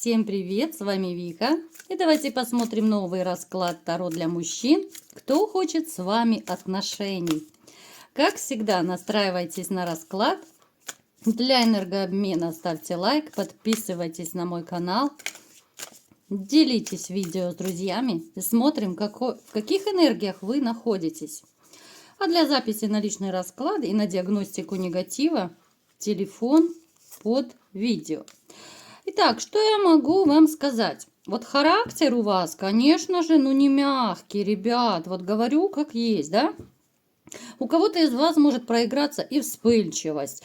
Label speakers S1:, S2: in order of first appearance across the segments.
S1: Всем привет, с вами Вика. И давайте посмотрим новый расклад Таро для мужчин. Кто хочет с вами отношений? Как всегда, настраивайтесь на расклад. Для энергообмена ставьте лайк, подписывайтесь на мой канал. Делитесь видео с друзьями и смотрим, в каких энергиях вы находитесь. А для записи на личный расклад и на диагностику негатива телефон под видео. Итак, что я могу вам сказать? Вот характер у вас, конечно же, не мягкий, ребят. Вот говорю, как есть, да? У кого-то из вас может проиграться и вспыльчивость.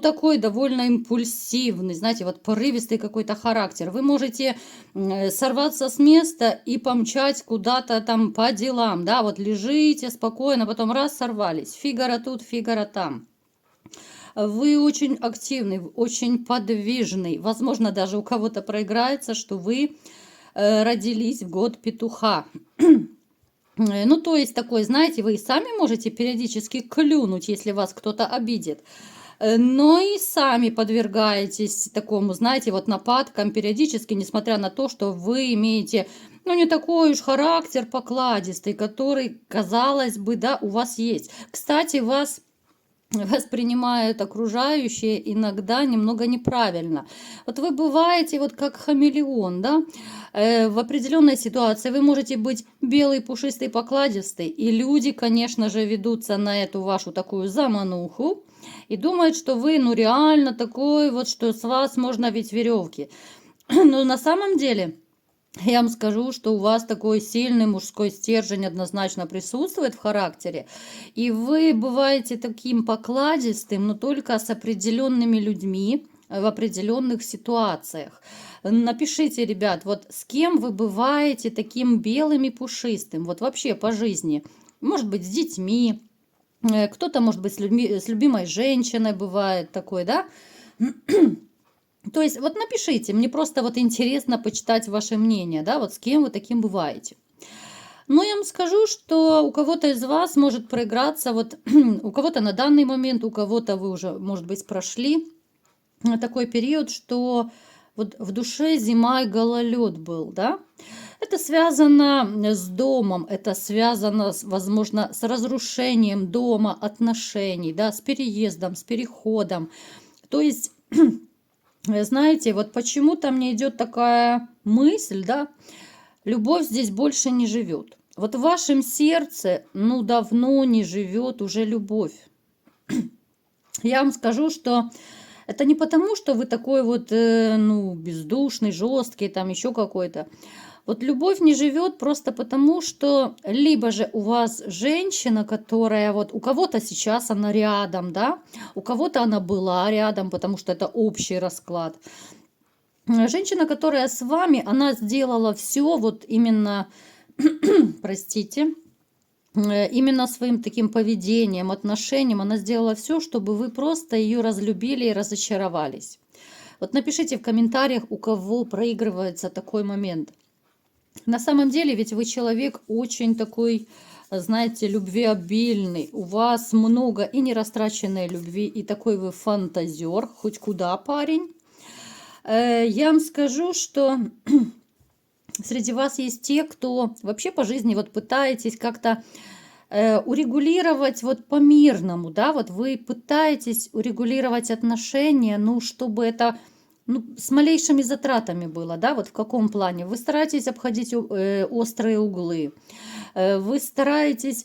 S1: Такой довольно импульсивный, знаете, вот порывистый какой-то характер. Вы можете сорваться с места и помчать куда-то там по делам, да? Вот лежите спокойно, потом раз сорвались. Фигаро тут, фигаро там. Вы очень активный, очень подвижный. Возможно, даже у кого-то проиграется, что вы родились в год петуха. То есть такой, знаете, вы и сами можете периодически клюнуть, если вас кто-то обидит. Но и сами подвергаетесь такому, знаете, вот нападкам периодически, несмотря на то, что вы имеете, не такой уж характер покладистый, который, казалось бы, да, у вас есть. Кстати, вас воспринимают окружающие иногда немного неправильно. Вот вы бываете вот как хамелеон, да? В определенной ситуации вы можете быть белый, пушистый, покладистый, и люди, конечно же, ведутся на эту вашу такую замануху и думают, что вы, реально такой вот, что с вас можно ведь веревки. Но на самом деле... Я вам скажу, что у вас такой сильный мужской стержень однозначно присутствует в характере. И вы бываете таким покладистым, но только с определенными людьми в определенных ситуациях. Напишите, ребят, вот с кем вы бываете таким белым и пушистым, вот вообще по жизни. Может быть, с детьми, кто-то, может быть, с любимой женщиной бывает такой, да? То есть вот напишите, мне просто вот интересно почитать ваше мнение, да, вот с кем вы таким бываете. Но я вам скажу, что у кого-то из вас может проиграться, вот у кого-то на данный момент, у кого-то вы уже, может быть, прошли такой период, что вот в душе зима и гололед был, да. Это связано с домом, это связано, возможно, с разрушением дома, отношений, да, с переездом, с переходом. То есть... Знаете, вот почему-то мне идет такая мысль, да, любовь здесь больше не живет. Вот в вашем сердце, давно не живет уже любовь. Я вам скажу, что это не потому, что вы такой вот, бездушный, жесткий, там еще какой-то. Вот любовь не живет просто потому, что либо же у вас женщина, которая вот у кого-то сейчас она рядом, да, у кого-то она была рядом, потому что это общий расклад. Женщина, которая с вами, она сделала все вот именно, простите, именно своим таким поведением, отношением, она сделала все, чтобы вы просто ее разлюбили и разочаровались. Вот напишите в комментариях, у кого проигрывается такой момент. На самом деле, ведь вы человек очень такой, знаете, любвеобильный. У вас много и нерастраченной любви, и такой вы фантазер, хоть куда, парень. Я вам скажу, что среди вас есть те, кто вообще по жизни вот пытаетесь как-то урегулировать вот по-мирному, да, вот вы пытаетесь урегулировать отношения, чтобы это с малейшими затратами было, да, вот в каком плане? Вы стараетесь обходить острые углы, вы стараетесь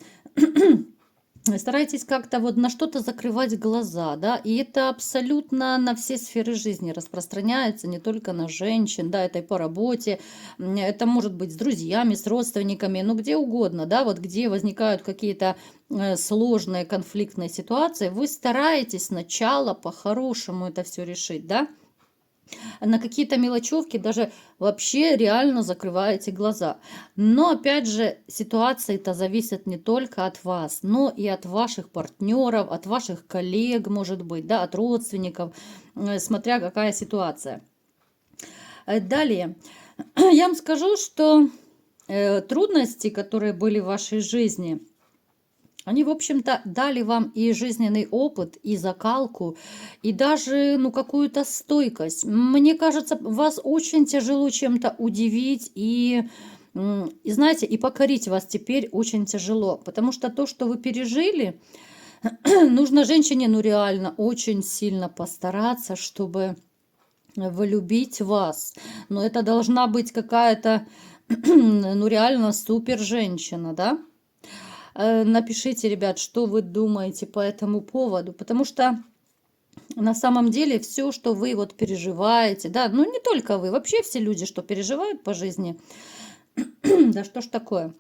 S1: как-то вот на что-то закрывать глаза, да, и это абсолютно на все сферы жизни распространяется, не только на женщин, да, это и по работе, это может быть с друзьями, с родственниками, где угодно, да, вот где возникают какие-то сложные конфликтные ситуации, вы стараетесь сначала по-хорошему это все решить, да. На какие-то мелочевки даже вообще реально закрываете глаза. Но опять же, ситуации-то зависят не только от вас, но и от ваших партнеров, от ваших коллег, может быть, да, от родственников, смотря какая ситуация. Далее, я вам скажу, что трудности, которые были в вашей жизни, Они, в общем-то, дали вам и жизненный опыт, и закалку, и даже, ну, какую-то стойкость. Мне кажется, вас очень тяжело чем-то удивить и, знаете, и покорить вас теперь очень тяжело, потому что то, что вы пережили, нужно женщине, ну, реально очень сильно постараться, чтобы влюбить вас. Но это должна быть какая-то, ну, реально супер женщина, да? Напишите, ребят, что вы думаете по этому поводу, потому что на самом деле все, что вы вот переживаете, да, ну не только вы, вообще все люди, что переживают по жизни, да что ж такое,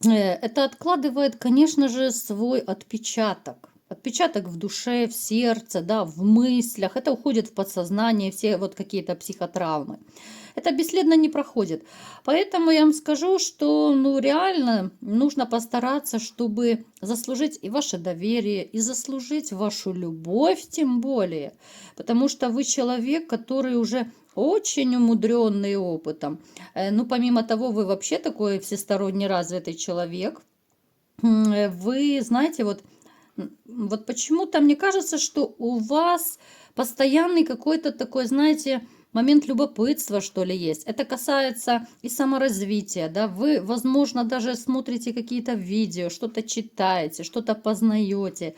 S1: это откладывает, конечно же, свой отпечаток. Отпечаток в душе, в сердце, да, в мыслях. Это уходит в подсознание, все вот какие-то психотравмы. Это бесследно не проходит. Поэтому я вам скажу, что ну реально нужно постараться, чтобы заслужить и ваше доверие, и заслужить вашу любовь тем более. Потому что вы человек, который уже очень умудренный опытом. Ну, помимо того, вы вообще такой всесторонне развитый человек. Вы знаете, вот почему-то мне кажется, что у вас постоянный какой-то такой, знаете, момент любопытства, что ли, есть. Это касается и саморазвития, да. Вы, возможно, даже смотрите какие-то видео, что-то читаете, что-то познаете.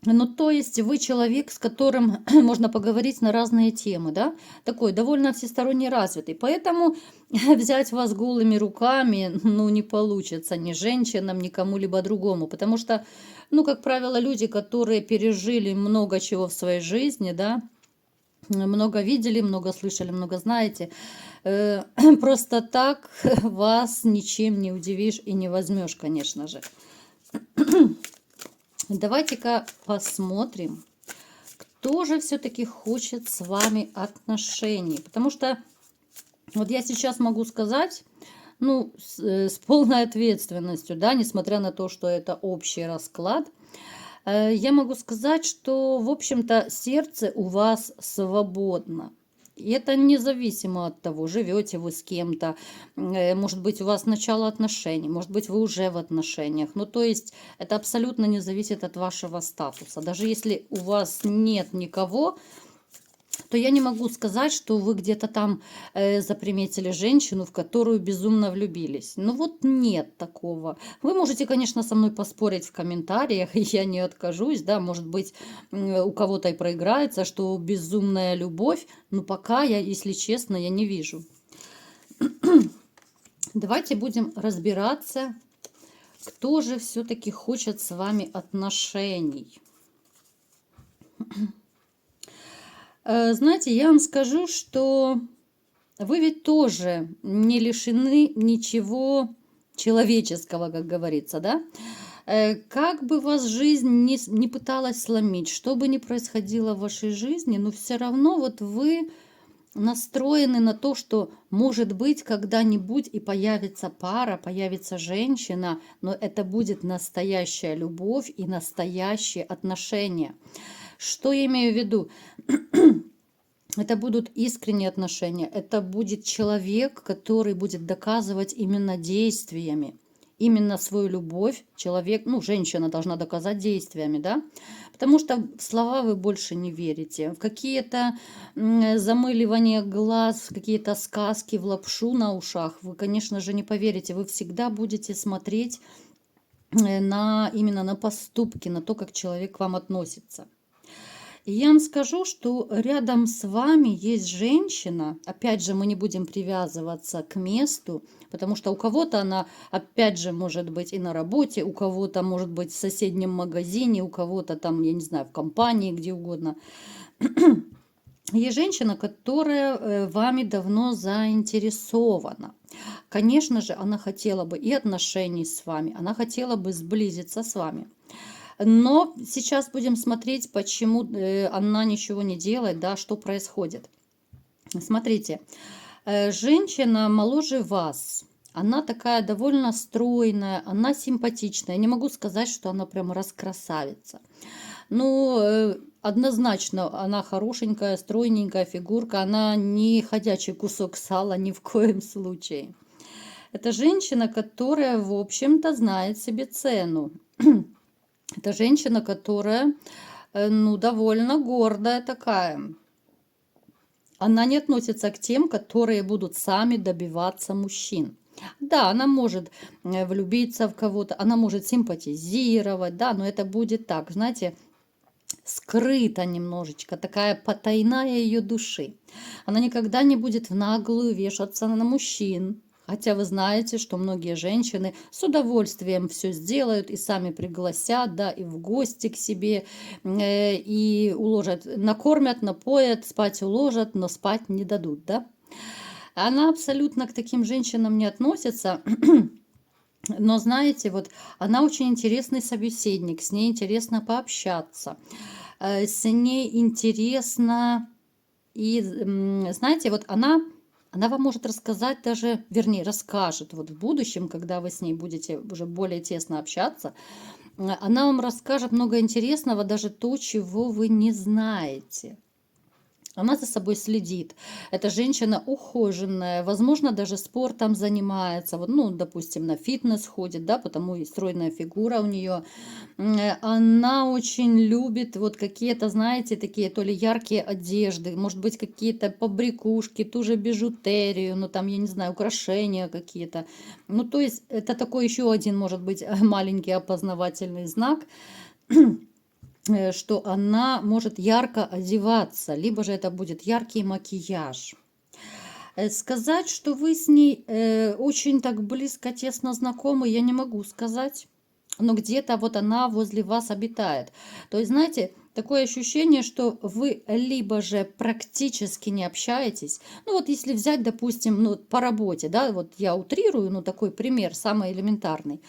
S1: Ну, то есть вы человек, с которым можно поговорить на разные темы, да, такой довольно всесторонне развитый. Поэтому взять вас голыми руками, ну, не получится ни женщинам, ни кому-либо другому, потому что, ну, как правило, люди, которые пережили много чего в своей жизни, да, много видели, много слышали, много знаете, просто так вас ничем не удивишь и не возьмешь, конечно же. Давайте-ка посмотрим, кто же все-таки хочет с вами отношений. Потому что вот я сейчас могу сказать, ну, с полной ответственностью, да, несмотря на то, что это общий расклад, я могу сказать, что, в общем-то, сердце у вас свободно. И это независимо от того, живете вы с кем-то, может быть, у вас начало отношений, может быть, вы уже в отношениях. Ну, то есть это абсолютно не зависит от вашего статуса. Даже если у вас нет никого, то я не могу сказать, что вы где-то там заприметили женщину, в которую безумно влюбились. Ну вот нет такого. Вы можете, конечно, со мной поспорить в комментариях, и я не откажусь, да, может быть, у кого-то и проиграется, что безумная любовь, но пока я, если честно, я не вижу. Давайте будем разбираться, кто же все-таки хочет с вами отношений. Знаете, я вам скажу, что вы ведь тоже не лишены ничего человеческого, как говорится, да? Как бы вас жизнь не пыталась сломить, что бы ни происходило в вашей жизни, но все равно вот вы настроены на то, что может быть когда-нибудь и появится пара, появится женщина, но это будет настоящая любовь и настоящие отношения. Что я имею в виду? Это будут искренние отношения, это будет человек, который будет доказывать именно действиями, именно свою любовь. Человек, ну, женщина должна доказать действиями, да, потому что в слова вы больше не верите, в какие-то замыливания глаз, в какие-то сказки, в лапшу на ушах вы, конечно же, не поверите, вы всегда будете смотреть именно на поступки, на то, как человек к вам относится. И я вам скажу, что рядом с вами есть женщина. Опять же, мы не будем привязываться к месту, потому что у кого-то она, опять же, может быть и на работе, у кого-то может быть в соседнем магазине, у кого-то там, я не знаю, в компании, где угодно. Есть женщина, которая вами давно заинтересована. Конечно же, она хотела бы и отношений с вами, она хотела бы сблизиться с вами. Но сейчас будем смотреть, почему она ничего не делает, да, что происходит. Смотрите, женщина моложе вас. Она такая довольно стройная, она симпатичная. Я не могу сказать, что она прям раскрасавица. Ну, однозначно, она хорошенькая, стройненькая фигурка. Она не ходячий кусок сала ни в коем случае. Это женщина, которая, в общем-то, знает себе цену. Это женщина, которая, ну, довольно гордая такая. Она не относится к тем, которые будут сами добиваться мужчин. Да, она может влюбиться в кого-то, она может симпатизировать, да, но это будет так, знаете, скрыто немножечко, такая потайная ее души. Она никогда не будет в наглую вешаться на мужчин. Хотя вы знаете, что многие женщины с удовольствием все сделают и сами пригласят, да, и в гости к себе, и уложат, накормят, напоят, спать уложат, но спать не дадут, да. Она абсолютно к таким женщинам не относится. Но знаете, вот она очень интересный собеседник, с ней интересно пообщаться, с ней интересно, и знаете, вот она вам может рассказать даже, вернее, расскажет вот в будущем, когда вы с ней будете уже более тесно общаться, она вам расскажет много интересного, даже то, чего вы не знаете. Она за собой следит. Эта женщина ухоженная, возможно, даже спортом занимается. Вот, ну, допустим, на фитнес ходит, да, потому и стройная фигура у нее. Она очень любит вот какие-то, знаете, такие то ли яркие одежды, может быть, какие-то побрякушки, ту же бижутерию, ну, там, я не знаю, украшения какие-то. Ну, то есть это такой еще один, может быть, маленький опознавательный знак, что она может ярко одеваться, либо же это будет яркий макияж. Сказать, что вы с ней очень так близко, тесно знакомы, я не могу сказать. Но где-то вот она возле вас обитает. То есть, знаете, такое ощущение, что вы либо же практически не общаетесь. Ну вот если взять, допустим, ну, по работе, да, вот я утрирую, ну такой пример, самый элементарный.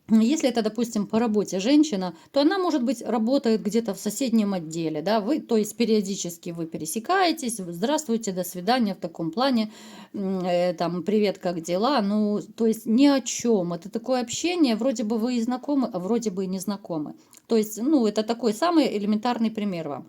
S1: Если это, допустим, по работе женщина, то она, может быть, работает где-то в соседнем отделе, да, вы, то есть периодически вы пересекаетесь, здравствуйте, до свидания в таком плане, там, привет, как дела, ну, то есть ни о чем. Это такое общение, вроде бы вы и знакомы, а вроде бы и не знакомы. То есть, ну, это такой самый элементарный пример вам.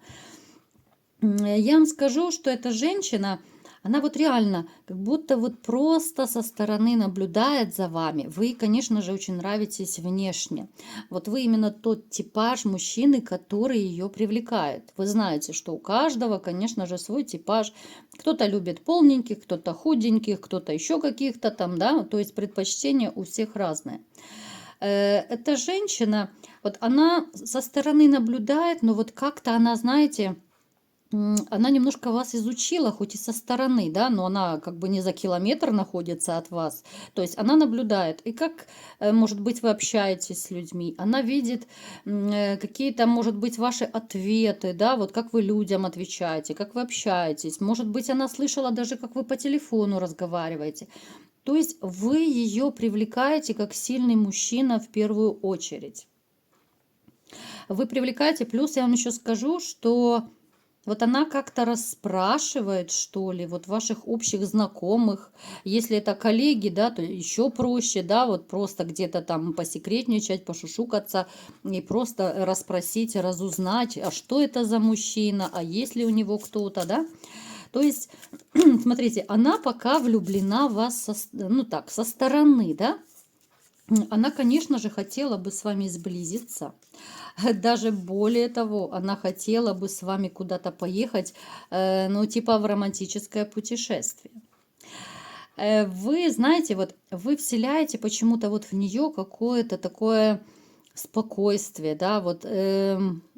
S1: Я вам скажу, что эта женщина, она вот реально как будто вот просто со стороны наблюдает за вами. Вы, конечно же, очень нравитесь внешне. Вот вы именно тот типаж мужчины, который ее привлекает. Вы знаете, что у каждого, конечно же, свой типаж. Кто-то любит полненьких, кто-то худеньких, кто-то еще каких-то там, да, то есть предпочтения у всех разные. Эта женщина, вот она со стороны наблюдает, но вот как-то она, знаете, она немножко вас изучила, хоть и со стороны, да, но она как бы не за километр находится от вас. То есть она наблюдает, и как, может быть, вы общаетесь с людьми. Она видит какие-то, может быть, ваши ответы, да, вот как вы людям отвечаете, как вы общаетесь. Может быть, она слышала даже, как вы по телефону разговариваете. То есть вы ее привлекаете как сильный мужчина в первую очередь. Вы привлекаете, плюс я вам еще скажу, что вот она как-то расспрашивает, что ли, вот ваших общих знакомых. Если это коллеги, да, то еще проще, да, вот просто где-то там посекретничать, пошушукаться и просто расспросить, разузнать, а что это за мужчина, а есть ли у него кто-то, да. То есть, смотрите, она пока влюблена в вас, ну так, со стороны, да. Она, конечно же, хотела бы с вами сблизиться. Даже более того, она хотела бы с вами куда-то поехать, ну, типа в романтическое путешествие. Вы знаете, вот вы вселяете почему-то вот в нее какое-то такое спокойствие, да, вот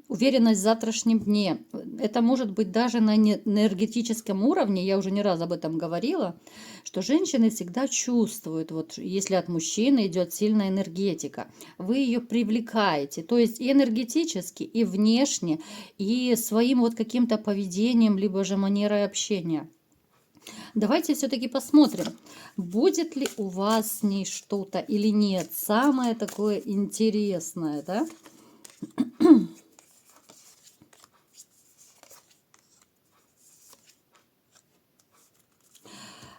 S1: уверенность в завтрашнем дне. Это может быть даже на энергетическом уровне, я уже не раз об этом говорила, что женщины всегда чувствуют, вот если от мужчины идет сильная энергетика, вы ее привлекаете, то есть и энергетически, и внешне, и своим вот каким-то поведением, либо же манерой общения. Давайте все-таки посмотрим, будет ли у вас с ней что-то или нет. Самое такое интересное, да?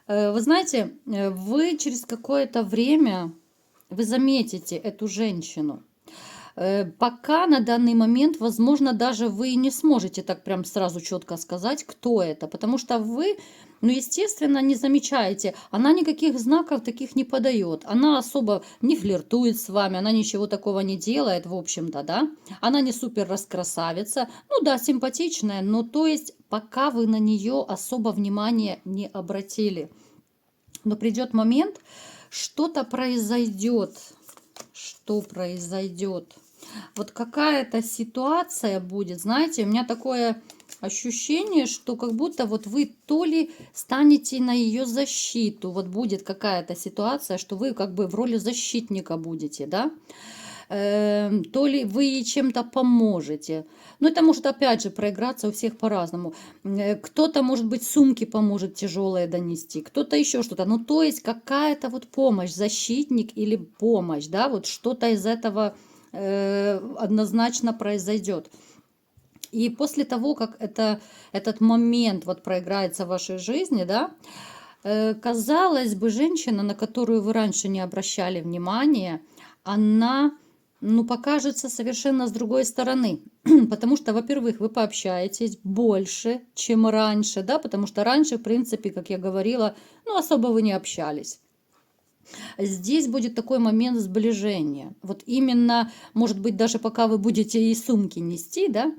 S1: Вы знаете, вы через какое-то время, вы заметите эту женщину. Пока на данный момент, возможно, даже вы не сможете так прям сразу четко сказать, кто это, потому что вы, ну, естественно, не замечаете, она никаких знаков таких не подает, она особо не флиртует с вами, она ничего такого не делает, в общем-то, да, она не супер раскрасавица, ну да, симпатичная, но то есть пока вы на нее особо внимания не обратили. Но придет момент, что-то произойдет. Что произойдет? Вот какая-то ситуация будет, знаете, у меня такое ощущение, что как будто вот вы то ли станете на ее защиту, вот будет какая-то ситуация, что вы как бы в роли защитника будете, да, то ли вы ей чем-то поможете. Но это может опять же проиграться у всех по-разному. Кто-то, может быть, сумки поможет тяжелые донести, кто-то еще что-то. Ну, то есть какая-то вот помощь, защитник или помощь, да, вот что-то из этого однозначно произойдет. И после того, как этот момент вот проиграется в вашей жизни, да, казалось бы, женщина, на которую вы раньше не обращали внимания, она, ну, покажется совершенно с другой стороны. Потому что, во-первых, вы пообщаетесь больше, чем раньше, да, потому что раньше, в принципе, как я говорила, ну, особо вы не общались. Здесь будет такой момент сближения. Вот именно, может быть, даже пока вы будете и сумки нести, да,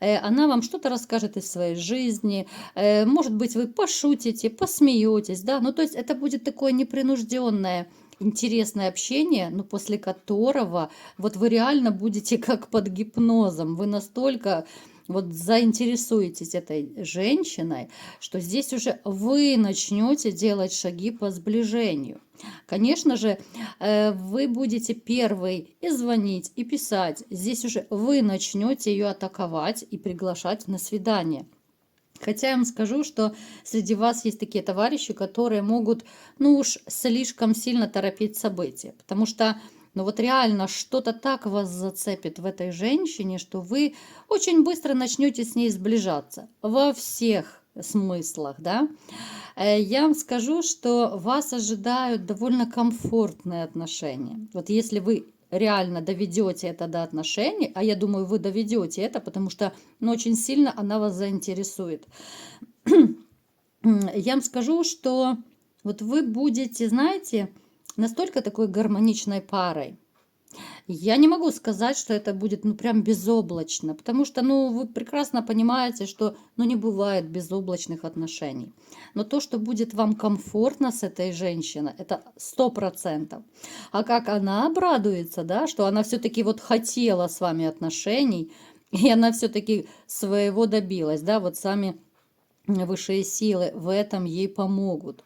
S1: она вам что-то расскажет из своей жизни, может быть, вы пошутите, посмеетесь, да, ну, то есть это будет такое непринужденное, интересное общение, но после которого вот вы реально будете как под гипнозом, вы настолько вот заинтересуетесь этой женщиной, что здесь уже вы начнете делать шаги по сближению. Конечно же, вы будете первый и звонить, и писать. Здесь уже вы начнете ее атаковать и приглашать на свидание. Хотя я вам скажу, что среди вас есть такие товарищи, которые могут, ну уж слишком сильно торопить события. Потому что, ну вот реально что-то так вас зацепит в этой женщине, что вы очень быстро начнете с ней сближаться. Во всех смыслах, да. Я вам скажу, что вас ожидают довольно комфортные отношения. Вот если вы реально доведете это до отношений, а я думаю, вы доведете это, потому что ну, очень сильно она вас заинтересует. Я вам скажу, что вот вы будете, знаете, настолько такой гармоничной парой. Я не могу сказать, что это будет, ну, прям безоблачно, потому что, ну, вы прекрасно понимаете, что, ну, не бывает безоблачных отношений. Но то, что будет вам комфортно с этой женщиной, это 100%. А как она обрадуется, да, что она все-таки вот хотела с вами отношений, и она все-таки своего добилась, да, вот сами высшие силы в этом ей помогут.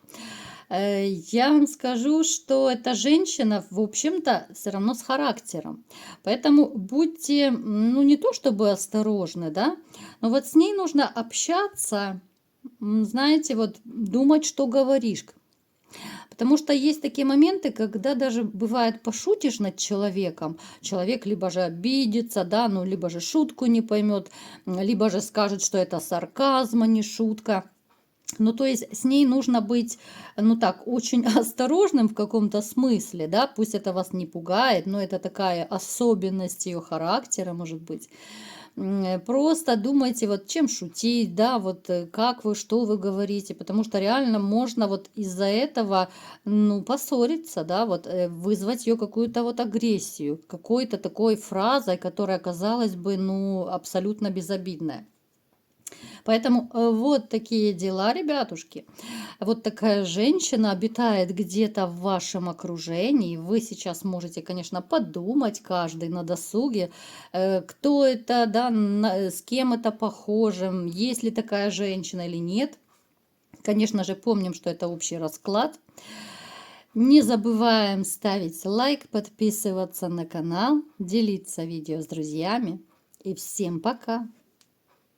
S1: Я вам скажу, что эта женщина, в общем-то, все равно с характером. Поэтому будьте, ну, не то чтобы осторожны, да, но вот с ней нужно общаться, знаете, вот думать, что говоришь. Потому что есть такие моменты, когда даже бывает пошутишь над человеком, человек либо же обидится, да, ну, либо же шутку не поймет, либо же скажет, что это сарказм, а не шутка. Ну, то есть с ней нужно быть, ну так, очень осторожным в каком-то смысле, да, пусть это вас не пугает, но это такая особенность ее характера, может быть. Просто думайте, вот чем шутить, да, вот как вы, что вы говорите, потому что реально можно вот из-за этого, ну, поссориться, да, вот вызвать ее какую-то вот агрессию, какой-то такой фразой, которая, казалось бы, ну, абсолютно безобидная. Поэтому вот такие дела, ребятушки. Вот такая женщина обитает где-то в вашем окружении. Вы сейчас можете, конечно, подумать каждый на досуге, кто это, да, с кем это похоже, есть ли такая женщина или нет. Конечно же, помним, что это общий расклад. Не забываем ставить лайк, подписываться на канал, делиться видео с друзьями. И всем пока!